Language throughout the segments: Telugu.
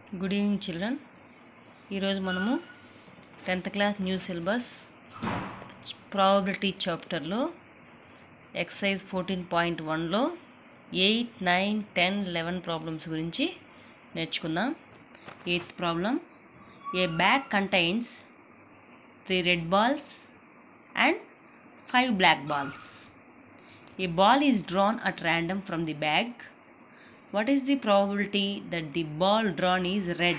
Good evening children. ఈరోజు మనము 10th class new syllabus probability చాప్టర్లో ఎక్సర్సైజ్ 14.1లో 8, 9, 10, 11 ప్రాబ్లమ్స్ గురించి నేర్చుకుందాం. 8th problem, A bag contains 3 red balls and 5 black balls. A ball is drawn at random from the bag. What is the probability that the ball drawn is red?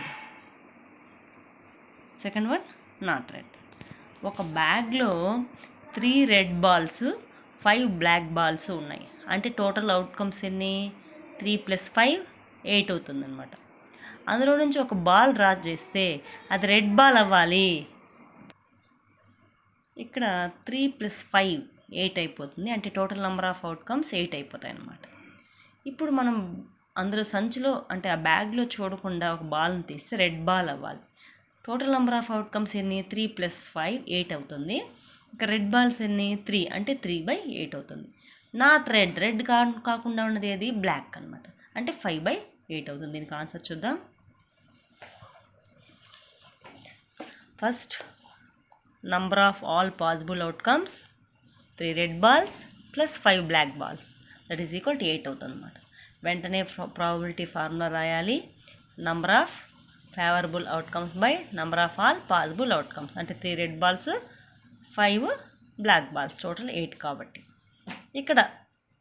Second one, not red. ఒక బ్యాగ్లో 3 రెడ్ బాల్స్ 5 బ్లాక్ బాల్స్ ఉన్నాయి. అంటే టోటల్ అవుట్కమ్స్ ఎన్ని? 3 + 5 8 అవుతుంది అనమాట. అందులో నుంచి ఒక బాల్ డ్రా చేస్తే అది రెడ్ బాల్ అవ్వాలి. ఇక్కడ 3 + 5 8 అయిపోతుంది. అంటే టోటల్ నెంబర్ ఆఫ్ అవుట్కమ్స్ 8 అయిపోతాయి అన్నమాట. ఇప్పుడు మనం అందులో సంచిలో అంటే ఆ బ్యాగ్లో చూడకుండా ఒక బాల్ని తీస్తే రెడ్ బాల్ అవ్వాలి. టోటల్ నెంబర్ ఆఫ్ అవుట్కమ్స్ ఎన్ని? 3 + 5 8 అవుతుంది. ఇంకా రెడ్ బాల్స్ ఎన్ని? 3, అంటే 3/8 అవుతుంది. నాట్ రెడ్, రెడ్ కాకుండా ఉన్నది ఏది? బ్లాక్ అనమాట. అంటే 5/8 అవుతుంది. దీనికి ఆన్సర్ చూద్దాం. First, number of all possible outcomes 3 red balls + 5 black balls that is equal to 8 అవుతుంది అనమాట. వెంటనే ప్రాబబిలిటీ ఫార్ములా రాయాలి. Number of favourable outcomes by number of all possible outcomes. అంటే 3 red balls 5 black balls total 8 కాబట్టి. ఇక్కడ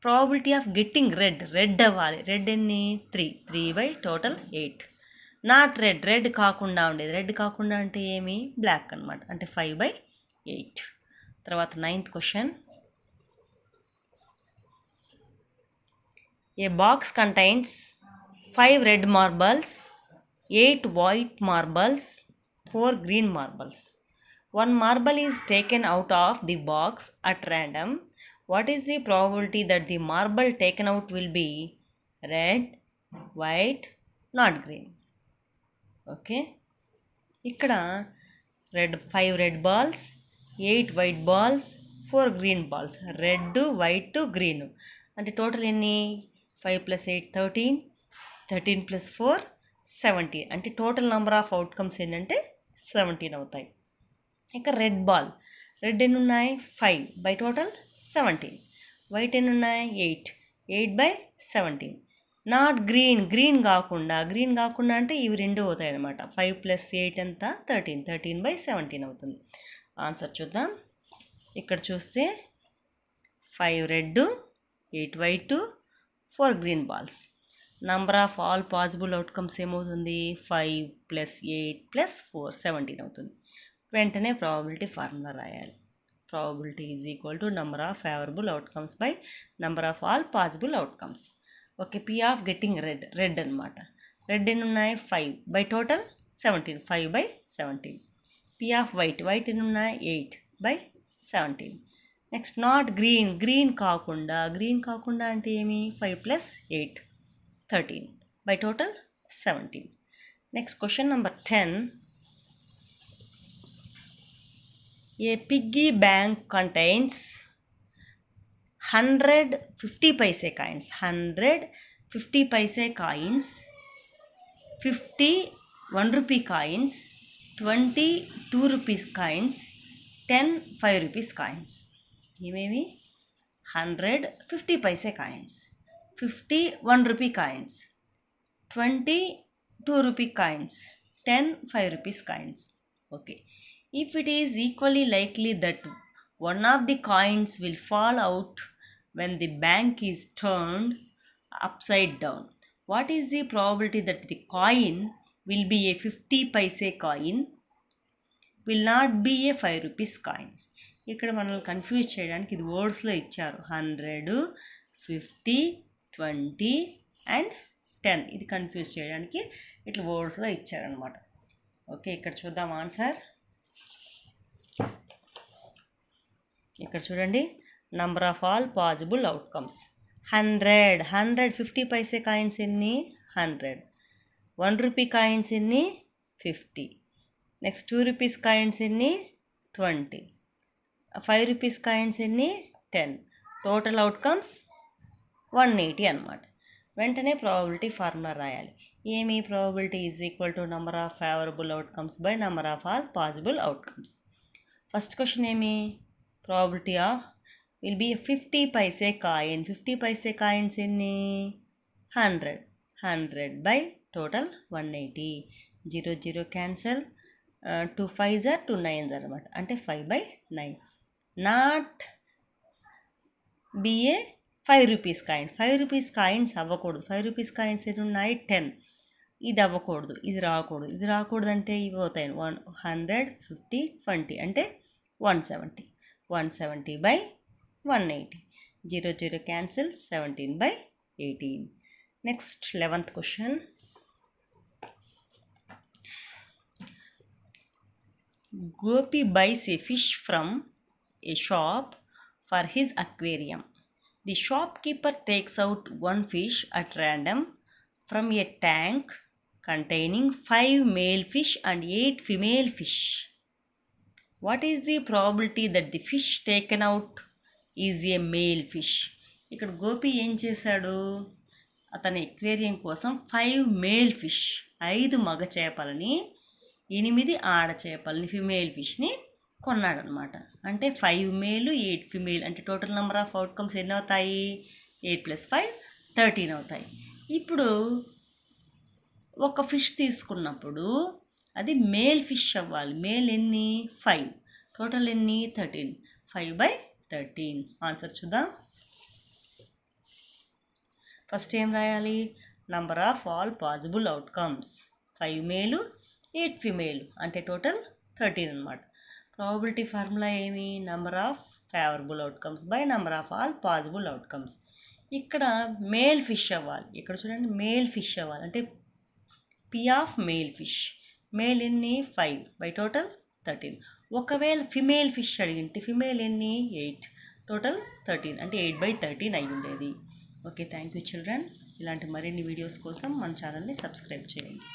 ప్రాబబిలిటీ ఆఫ్ గెట్టింగ్ రెడ్ అవ్వాలి. రెడ్ ఎన్ని? 3 టోటల్ 8. నాట్ రెడ్, రెడ్ కాకుండా ఉండేది. రెడ్ కాకుండా అంటే ఏమి? బ్లాక్ అనమాట. అంటే 5/8. తర్వాత 9th question, A box contains 5 red marbles, 8 white marbles, 4 green marbles. One marble is taken out of the box at random. What is the probability that the marble taken out will be red, white, not green? Okay. ఇక్కడ 5 red balls, 8 white balls, 4 green balls. Red, white, green. అంటే టోటల్ ఎన్ని? 5 + 8 13, 13 + 4 17. అంటే టోటల్ నెంబర్ ఆఫ్ అవుట్కమ్స్ ఏంటంటే 17 అవుతాయి. ఇక రెడ్ బాల్, రెడ్ ఎన్ని ఉన్నాయి? 5 బై టోటల్ 17. వైట్ ఎన్ని ఉన్నాయి? 8, 8/17. నాట్ గ్రీన్, గ్రీన్ కాకుండా అంటే ఇవి రెండు అవుతాయి అనమాట. 5 + 8 ఎంత? 13, 13/17 అవుతుంది. ఆన్సర్ చూద్దాం. ఇక్కడ చూస్తే 5 red, 8 white, 4 green balls. Number of all possible outcomes ఏమవుతుంది? 5 + 8 + 4 17 అవుతుంది. వెంటనే ప్రాబబిలిటీ ఫార్ములా రాయాలి. Probability is equal to number of favourable outcomes by number of all possible outcomes. Okay, P of getting red అనమాట. రెడ్ ఎన్ని ఉన్నాయి? 5 by total 17, 5/17. P off white ఎన్ని ఉన్నాయి? 8/17. నెక్స్ట్ నాట్ గ్రీన్, గ్రీన్ కాకుండా అంటే ఏమి? 5 + 8 13 by total 17. Next question number 10, A piggy bank contains 100 50 paise coins, 100 50 paise coins, 50 1 rupee coins, 20 2 rupees coins, 10 5 rupees coins. ఏమేమి? 100 50 paise coins, 50 1 rupee coins, 20 2 rupee coins, 10 5 rupees coins. Okay, if it is equally likely that one of the coins will fall out when the bank is turned upside down, what is the probability that the coin will be a 50 paise coin, will not be a 5 rupees coin? ఇక్కడ మనల్ని కన్ఫ్యూజ్ చేయడానికి ఇది వర్డ్స్లో ఇచ్చారు. 100, 50, 20 అండ్ 10. ఇది కన్ఫ్యూజ్ చేయడానికి ఇట్లా వర్డ్స్లో ఇచ్చారనమాట. ఓకే, ఇక్కడ చూద్దాం ఆన్సర్. ఇక్కడ చూడండి, number of all possible outcomes 100 50 paise coins ఎన్ని? 100. 1 rupee కాయిన్స్ ఎన్ని? 50. నెక్స్ట్ 2 rupees కాయిన్స్ ఎన్ని? 20. 5 rupees కాయిన్స్ ఎన్ని? 10. టోటల్ అవుట్కమ్స్ 180 అనమాట. వెంటనే ప్రాబబిలిటీ ఫార్ములా రాయాలి. ఏమి probability is equal to number of favourable outcomes by number of all possible outcomes. First question ఏమి, probability of will be 50 paise coin. 50 paise coins ఎన్ని? 100. 100 by total 180. 0 0 cancel, 2 5s are 2 9s అనమాట. అంటే 5/9. Not be A 5 rupees coin. 5 rupees coins అవ్వకూడదు. 5 రూపీస్ కాయిన్స్ ఎన్ని ఉన్నాయి? 10. ఇది అవ్వకూడదు, ఇది రాకూడదు. ఇది రాకూడదు అంటే ఇవి అవుతాయి 100, 50, 20 అంటే 170. 170 by 180. 0 0 cancel, 17/18. Next 11th question. Gopi buys a fish from a shop for his aquarium. The shopkeeper takes out one fish at random from a tank containing 5 male fish and 8 female fish. What is the probability that the fish taken out is a male fish? ఇక్కడ గోపి ఏం చేశాడు, అతని ఎక్వేరియం కోసం 5 మేల్ ఫిష్, 5 మగ చేపలని 8 ఆడ చేపలని ఫిమేల్ ఫిష్ని కొన్నాడనమాట. అంటే 5 మేలు 8 ఫిమేల్ అంటే టోటల్ నెంబర్ ఆఫ్ అవుట్కమ్స్ ఎన్ని అవుతాయి? 8 + 5 13 అవుతాయి. ఇప్పుడు ఒక ఫిష్ తీసుకున్నప్పుడు అది మేల్ ఫిష్ అవ్వాలి. మేల్ ఎన్ని? 5. టోటల్ ఎన్ని? 13. 5/13. ఆన్సర్ చూద్దాం. ఫస్ట్ ఏం రాయాలి? Number of all possible outcomes 5 మేలు 8 ఫిమేల్ అంటే టోటల్ 13 అనమాట. ప్రాబబిలిటీ ఫార్ములా ఏమి? Number of favourable outcomes by number of all possible outcomes. ఇక్కడ మేల్ ఫిష్ అవ్వాలి. ఇక్కడ చూడండి, మేల్ ఫిష్ అవ్వాలి అంటే P of male fish. Male ఎన్ని? 5 బై టోటల్ 13. ఒకవేళ ఫిమేల్ ఫిష్ అడిగింటే ఫిమేల్ ఎన్ని? 8. టోటల్ 13 అంటే 8/13 అయి ఉండేది. Okay, thank you children. ఇలాంటి మరిన్ని వీడియోస్ కోసం మన ఛానల్ని సబ్స్క్రైబ్ చేయండి.